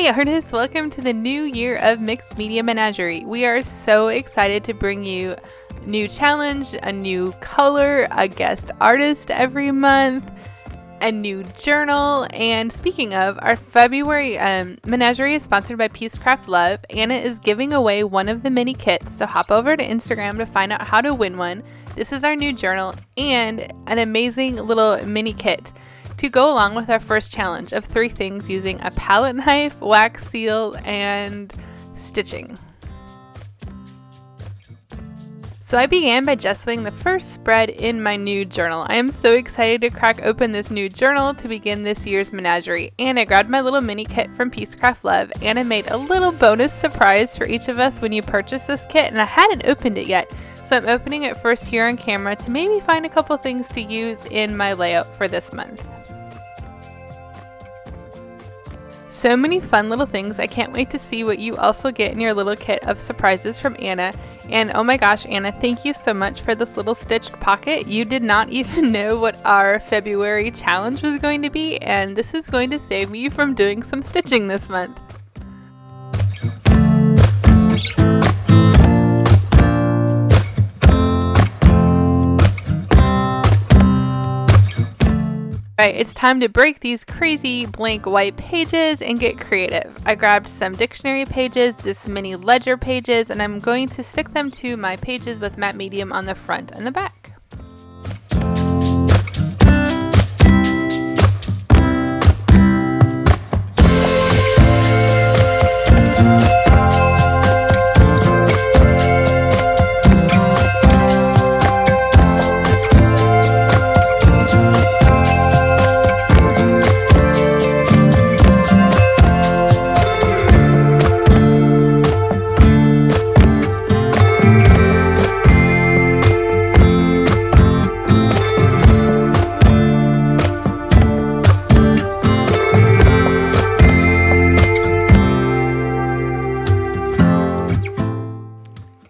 Hey artists, welcome to the new year of Mixed Media Menagerie. We are so excited to bring you a new challenge, a new color, a guest artist every month, a new journal, and speaking of, our February Menagerie is sponsored by Peacecraft Love. Anna is giving away one of the mini kits, so hop over to Instagram to find out how to win one. This is our new journal and an amazing little mini kit to go along with our first challenge of 3 things using a palette knife, wax seal, and stitching. So I began by gessoing the first spread in my new journal. I am so excited to crack open this new journal to begin this year's Menagerie. And I grabbed my little mini kit from Peacecraft Love, and I made a little bonus surprise for each of us when you purchase this kit, and I hadn't opened it yet. So I'm opening it first here on camera to maybe find a couple things to use in my layout for this month. So many fun little things. I can't wait to see what you also get in your little kit of surprises from Anna. And oh my gosh, Anna, thank you so much for this little stitched pocket. You did not even know what our February challenge was going to be, and this is going to save me from doing some stitching this month. Alright, it's time to break these crazy blank white pages and get creative. I grabbed some dictionary pages, this mini ledger pages, and I'm going to stick them to my pages with matte medium on the front and the back.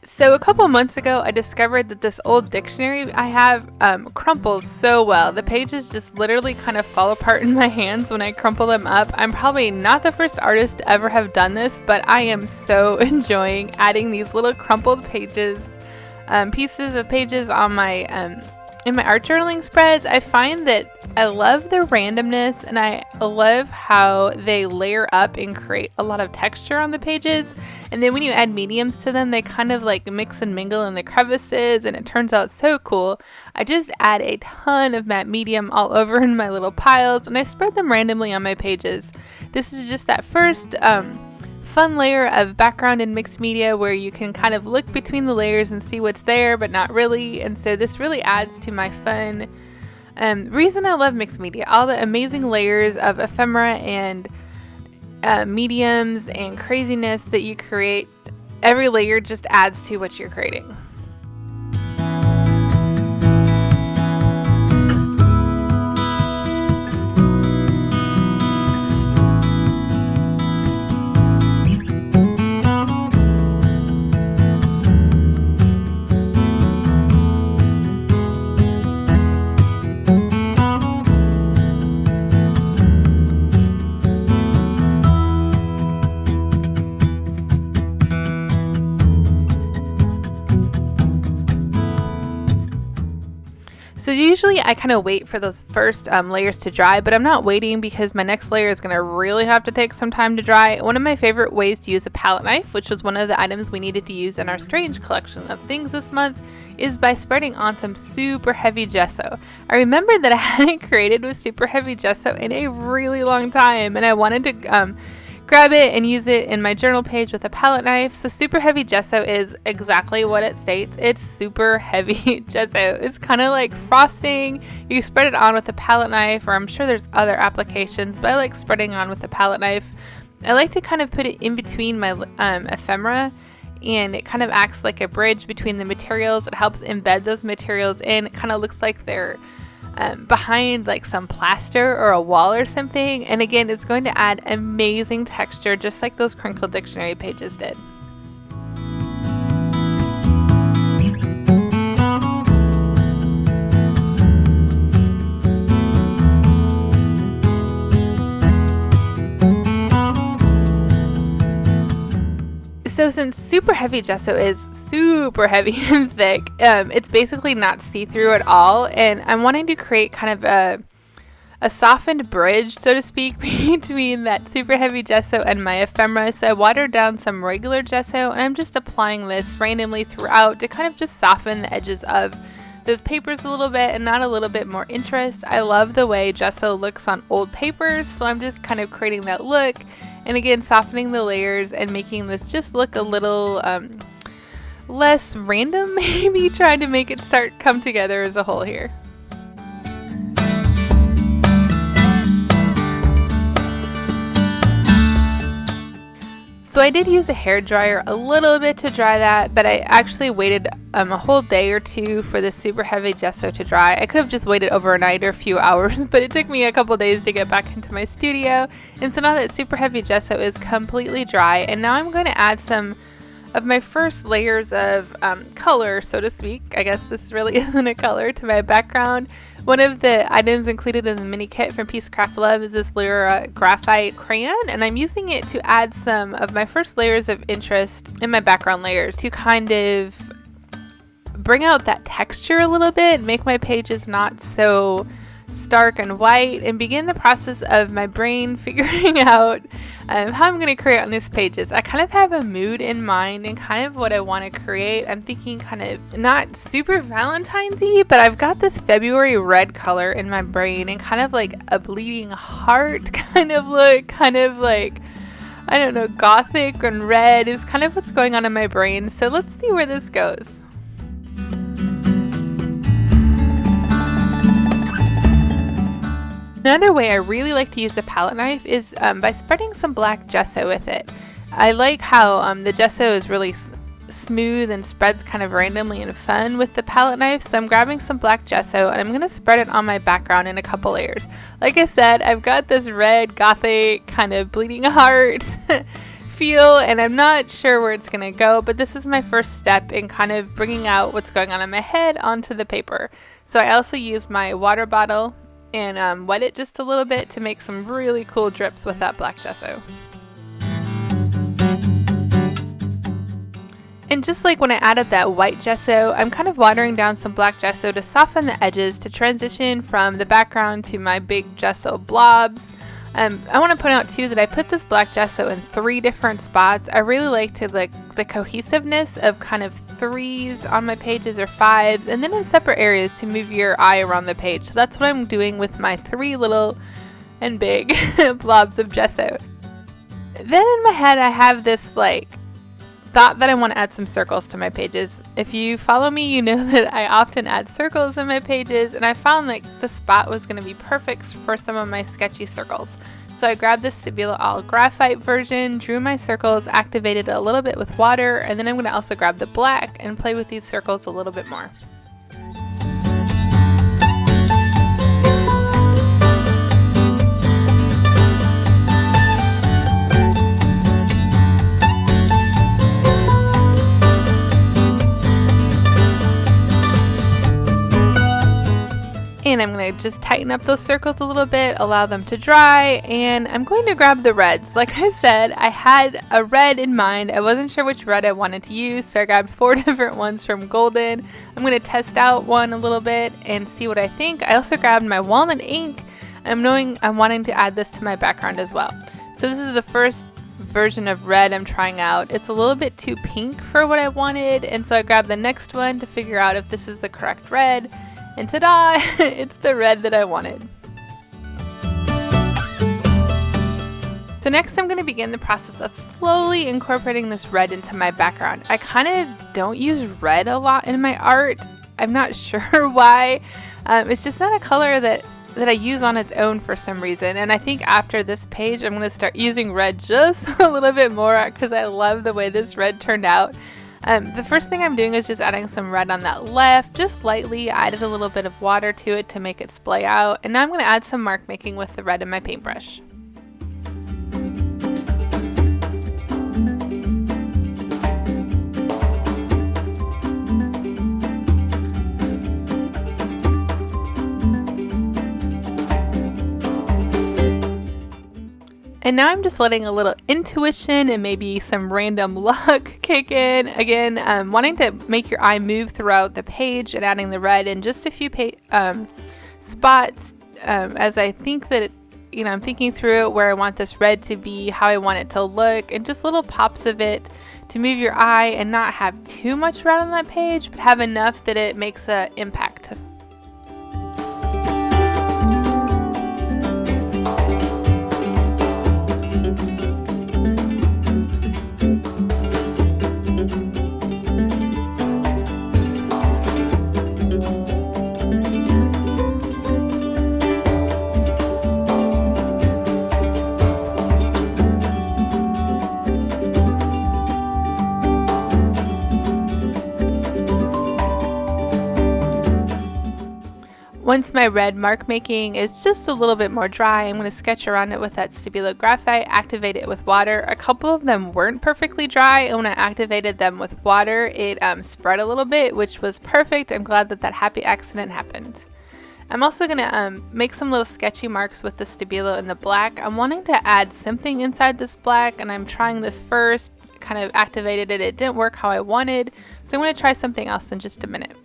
So a couple months ago, I discovered that this old dictionary I have crumples so well. The pages just literally kind of fall apart in my hands when I crumple them up. I'm probably not the first artist to ever have done this, but I am so enjoying adding these little crumpled pages, pieces of pages on my in my art journaling spreads. I find that I love the randomness, and I love how they layer up and create a lot of texture on the pages. And then when you add mediums to them, they kind of like mix and mingle in the crevices, and it turns out so cool. I just add a ton of matte medium all over in my little piles, and I spread them randomly on my pages. This is just that first fun layer of background in mixed media where you can kind of look between the layers and see what's there, but not really. And so this really adds to my fun reason I love mixed media. All the amazing layers of ephemera and mediums and craziness that you create. Every layer just adds to what you're creating. So usually I kind of wait for those first layers to dry, but I'm not waiting because my next layer is going to really have to take some time to dry. One of my favorite ways to use a palette knife, which was one of the items we needed to use in our strange collection of things this month, is by spreading on some super heavy gesso. I remembered that I hadn't created with super heavy gesso in a really long time, and I wanted to grab it and use it in my journal page with a palette knife. So super heavy gesso is exactly what it states. It's super heavy gesso. It's kind of like frosting. You spread it on with a palette knife, or I'm sure there's other applications, but I like spreading on with a palette knife. I like to kind of put it in between my ephemera, and it kind of acts like a bridge between the materials. It helps embed those materials in. It kind of looks like they're behind like some plaster or a wall or something. And again, it's going to add amazing texture, just like those crinkled dictionary pages did. So since super heavy gesso is super heavy and thick, it's basically not see-through at all, and I'm wanting to create kind of a softened bridge, so to speak, between that super heavy gesso and my ephemera. So I watered down some regular gesso, and I'm just applying this randomly throughout to kind of just soften the edges of those papers a little bit and add a little bit more interest. I love the way gesso looks on old papers, so I'm just kind of creating that look, and again softening the layers and making this just look a little less random, maybe trying to make it come together as a whole here. So I did use a hair dryer a little bit to dry that, but I actually waited a whole day or two for this super heavy gesso to dry. I could have just waited overnight or a few hours, but it took me a couple days to get back into my studio. And so now that super heavy gesso is completely dry, and now I'm going to add some of my first layers of color, so to speak. I guess this really isn't a color to my background. One of the items included in the mini kit from Peacecraft Love is this Lyra graphite crayon, and I'm using it to add some of my first layers of interest in my background layers to kind of bring out that texture a little bit, make my pages not so stark and white, and begin the process of my brain figuring out how I'm going to create on these pages. I kind of have a mood in mind and kind of what I want to create. I'm thinking kind of not super Valentine's-y, but I've got this February red color in my brain and kind of like a bleeding heart kind of look, kind of like, I don't know, gothic and red is kind of what's going on in my brain. So let's see where this goes. Another way I really like to use the palette knife is by spreading some black gesso with it. I like how the gesso is really smooth and spreads kind of randomly and fun with the palette knife. So I'm grabbing some black gesso and I'm going to spread it on my background in a couple layers. Like I said, I've got this red gothic kind of bleeding heart feel, and I'm not sure where it's going to go, but this is my first step in kind of bringing out what's going on in my head onto the paper. So I also use my water bottle and wet it just a little bit to make some really cool drips with that black gesso. And just like when I added that white gesso, I'm kind of watering down some black gesso to soften the edges to transition from the background to my big gesso blobs. I want to point out too that I put this black gesso in 3 different spots. I really like to like the cohesiveness of kind of 3s on my pages or 5s, and then in separate areas to move your eye around the page. So that's what I'm doing with my 3 little and big blobs of gesso. Then in my head I have this like thought that I want to add some circles to my pages. If you follow me, you know that I often add circles in my pages, and I found like the spot was going to be perfect for some of my sketchy circles. So I grabbed this Stabilo All Graphite version, drew my circles, activated it a little bit with water, and then I'm going to also grab the black and play with these circles a little bit more. And I'm going to just tighten up those circles a little bit, allow them to dry, and I'm going to grab the reds. Like I said, I had a red in mind. I wasn't sure which red I wanted to use, so I grabbed 4 different ones from Golden. I'm going to test out one a little bit and see what I think. I also grabbed my walnut ink. I'm wanting to add this to my background as well. So this is the first version of red I'm trying out. It's a little bit too pink for what I wanted, and so I grabbed the next one to figure out if this is the correct red. And ta-da! It's the red that I wanted. So next I'm going to begin the process of slowly incorporating this red into my background. I kind of don't use red a lot in my art. I'm not sure why. It's just not a color that I use on its own for some reason. And I think after this page I'm going to start using red just a little bit more because I love the way this red turned out. The first thing I'm doing is just adding some red on that left, just lightly. I added a little bit of water to it to make it splay out, and now I'm going to add some mark making with the red in my paintbrush. And now I'm just letting a little intuition and maybe some random luck kick in. Again, wanting to make your eye move throughout the page and adding the red in just a few spots as I think that, I'm thinking through where I want this red to be, how I want it to look, and just little pops of it to move your eye and not have too much red on that page, but have enough that it makes an impact. Once my red mark making is just a little bit more dry, I'm going to sketch around it with that Stabilo graphite, activate it with water. A couple of them weren't perfectly dry, and when I activated them with water, it spread a little bit, which was perfect. I'm glad that happy accident happened. I'm also going to make some little sketchy marks with the Stabilo in the black. I'm wanting to add something inside this black, and I'm trying this first, kind of activated it. It didn't work how I wanted, so I'm going to try something else in just a minute.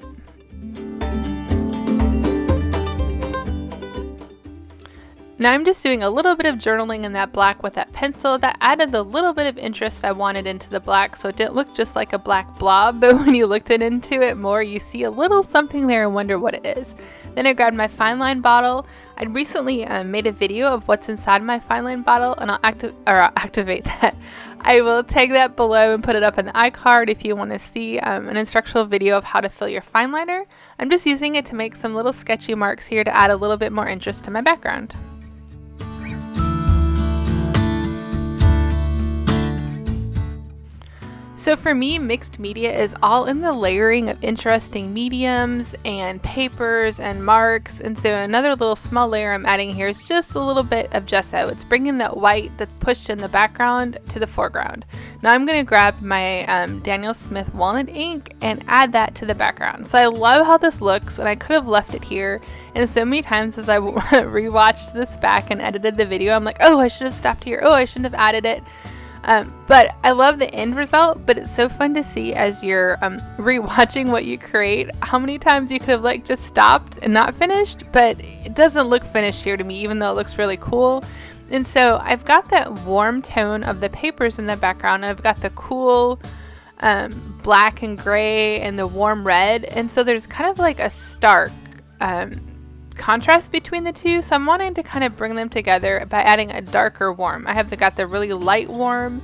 Now I'm just doing a little bit of journaling in that black with that pencil. That added the little bit of interest I wanted into the black, so it didn't look just like a black blob, but when you looked into it more, you see a little something there and wonder what it is. Then I grabbed my fine line bottle. I recently made a video of what's inside my fine line bottle, and I'll activate that. I will tag that below and put it up in the iCard if you want to see an instructional video of how to fill your fine liner. I'm just using it to make some little sketchy marks here to add a little bit more interest to my background. So for me, mixed media is all in the layering of interesting mediums and papers and marks. And so another little small layer I'm adding here is just a little bit of gesso. It's bringing that white that's pushed in the background to the foreground. Now I'm going to grab my Daniel Smith walnut ink and add that to the background. So I love how this looks, and I could have left it here. And so many times as I rewatched this back and edited the video, I'm like, oh, I should have stopped here. Oh, I shouldn't have added it. But I love the end result, but it's so fun to see as you're rewatching what you create, how many times you could have just stopped and not finished, but it doesn't look finished here to me, even though it looks really cool. And so I've got that warm tone of the papers in the background, and I've got the cool black and gray and the warm red, and so there's kind of like a stark contrast between the two, so I'm wanting to kind of bring them together by adding a darker warm. I have got the really light warm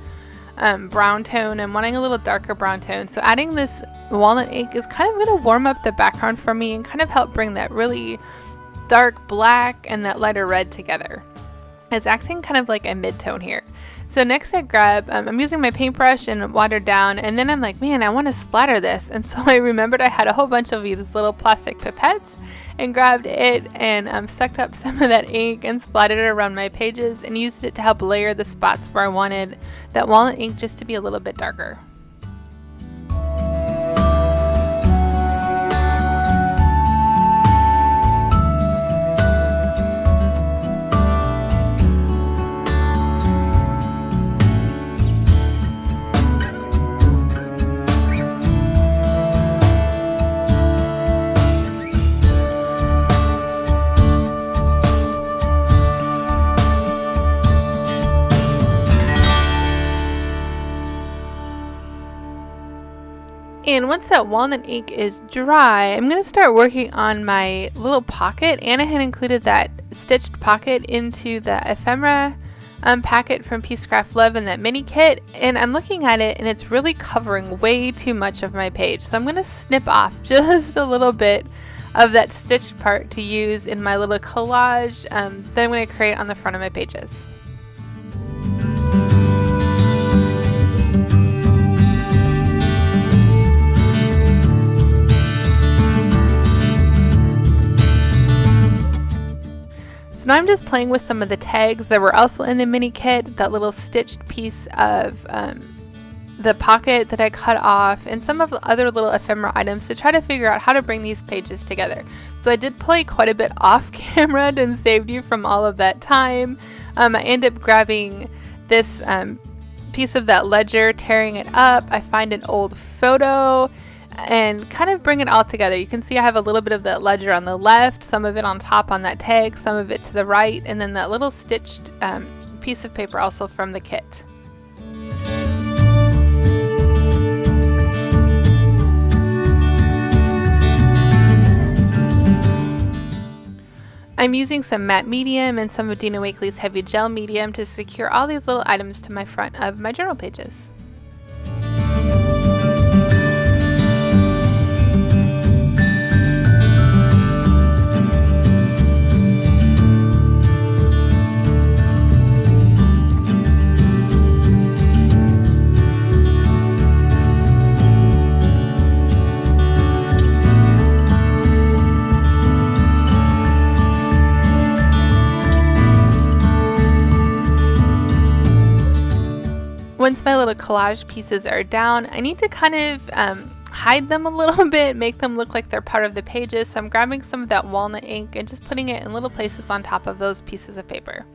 brown tone and wanting a little darker brown tone, so adding this walnut ink is kind of going to warm up the background for me and kind of help bring that really dark black and that lighter red together. It's acting kind of like a mid-tone here. So next I grab, I'm using my paintbrush and watered down, and then I'm like, man, I want to splatter this. And so I remembered I had a whole bunch of these little plastic pipettes and grabbed it and sucked up some of that ink and splattered it around my pages and used it to help layer the spots where I wanted that walnut ink just to be a little bit darker. And once that walnut ink is dry, I'm going to start working on my little pocket. And I had included that stitched pocket into the ephemera packet from Piececraft Love in that mini kit. And I'm looking at it, and it's really covering way too much of my page. So I'm going to snip off just a little bit of that stitched part to use in my little collage that I'm going to create on the front of my pages. So now I'm just playing with some of the tags that were also in the mini kit, that little stitched piece of the pocket that I cut off, and some of the other little ephemera items to try to figure out how to bring these pages together. So I did play quite a bit off camera and saved you from all of that time. I end up grabbing this piece of that ledger, tearing it up. I find an old photo and kind of bring it all together. You can see I have a little bit of that ledger on the left, some of it on top on that tag, some of it to the right, and then that little stitched piece of paper also from the kit. I'm using some matte medium and some of Dina Wakley's heavy gel medium to secure all these little items to my front of my journal pages. Once my little collage pieces are down, I need to kind of hide them a little bit, make them look like they're part of the pages. So I'm grabbing some of that walnut ink and just putting it in little places on top of those pieces of paper.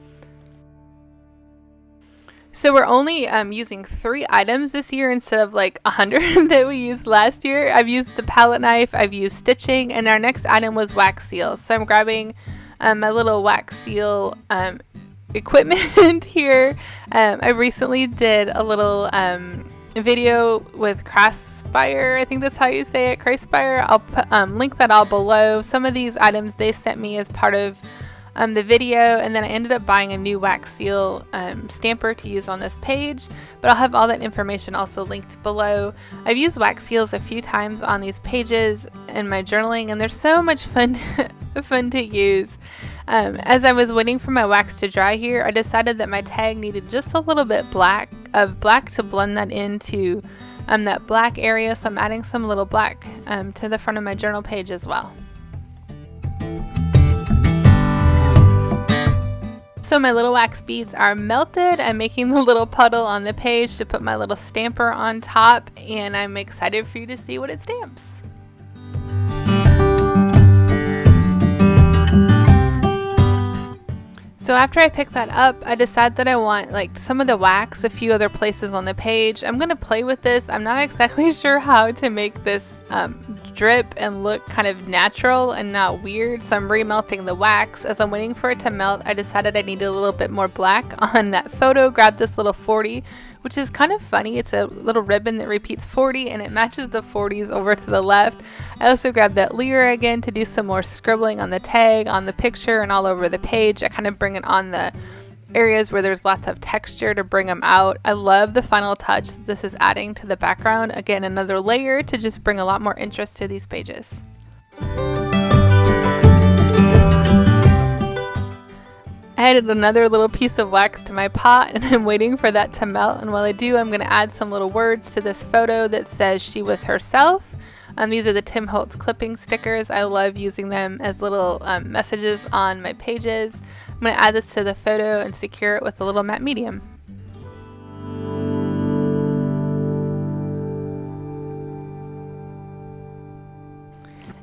So we're only using 3 items this year instead of like 100 that we used last year. I've used the palette knife, I've used stitching, and our next item was wax seals. So I'm grabbing my little wax seal equipment here. I recently did a little video with Craftsspire, I think that's how you say it, Craftsspire. I'll put, link that all below. Some of these items they sent me as part of the video, and then I ended up buying a new wax seal stamper to use on this page, but I'll have all that information also linked below. I've used wax seals a few times on these pages in my journaling, and they're so much fun to use. As I was waiting for my wax to dry here, I decided that my tag needed just a little bit of black to blend that into that black area, so I'm adding some little black to the front of my journal page as well. So my little wax beads are melted. I'm making the little puddle on the page to put my little stamper on top, and I'm excited for you to see what it stamps. So after I pick that up, I decide that I want like some of the wax a few other places on the page. I'm going to play with this. I'm not exactly sure how to make this drip and look kind of natural and not weird. So I'm remelting the wax. As I'm waiting for it to melt, I decided I needed a little bit more black on that photo. Grabbed this little 40, which is kind of funny. It's a little ribbon that repeats 40 and it matches the 40s over to the left. I also grabbed that Lyra again to do some more scribbling on the tag, on the picture, and all over the page. I kind of bring it on the areas where there's lots of texture to bring them out. I love the final touch that this is adding to the background. Again, another layer to just bring a lot more interest to these pages. I added another little piece of wax to my pot and I'm waiting for that to melt, and while I do, I'm going to add some little words to this photo that says she was herself. These are the Tim Holtz clipping stickers. I love using them as little messages on my pages. I'm going to add this to the photo and secure it with a little matte medium.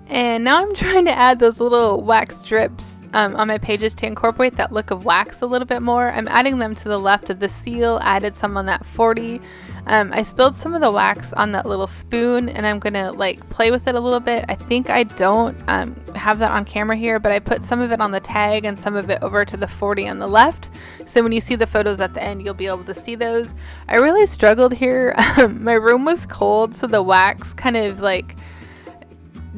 And now I'm trying to add those little wax drips on my pages to incorporate that look of wax a little bit more. I'm adding them to the left of the seal. I added some on that 40. I spilled some of the wax on that little spoon and I'm gonna like play with it a little bit. I think I don't have that on camera here, but I put some of it on the tag and some of it over to the 40 on the left. So when you see the photos at the end, you'll be able to see those. I really struggled here. My room was cold, so the wax kind of like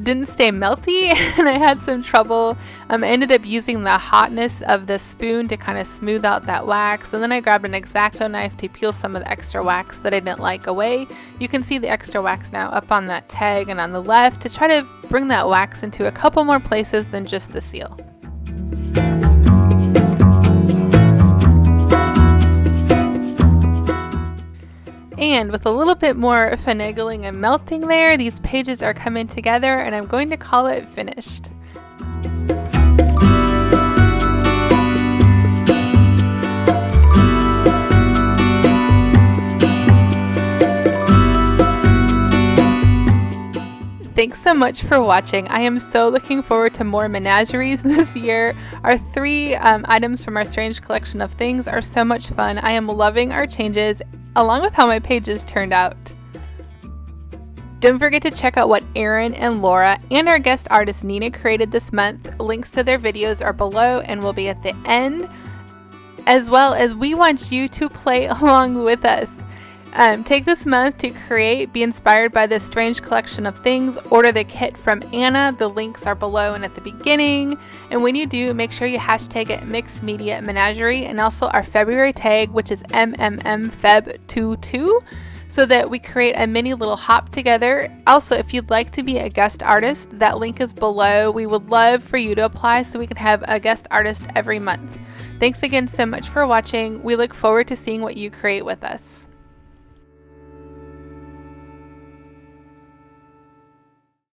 didn't stay melty and I had some trouble. I ended up using the hotness of the spoon to kind of smooth out that wax, and then I grabbed an X-Acto knife to peel some of the extra wax that I didn't like away. You can see the extra wax now up on that tag and on the left to try to bring that wax into a couple more places than just the seal. And with a little bit more finagling and melting there, these pages are coming together and I'm going to call it finished. Thanks so much for watching. I am so looking forward to more menageries this year. Our 3 items from our strange collection of things are so much fun. I am loving our changes, along with how my pages turned out. Don't forget to check out what Erin and Laura and our guest artist Nina created this month. Links to their videos are below and will be at the end, as well as we want you to play along with us. Take this month to create, be inspired by this strange collection of things. Order the kit from Anna. The links are below and at the beginning. And when you do, make sure you hashtag it Mixed Media Menagerie, and also our February tag, which is MMMFeb22, so that we create a mini little hop together. Also, if you'd like to be a guest artist, that link is below. We would love for you to apply so we can have a guest artist every month. Thanks again so much for watching. We look forward to seeing what you create with us.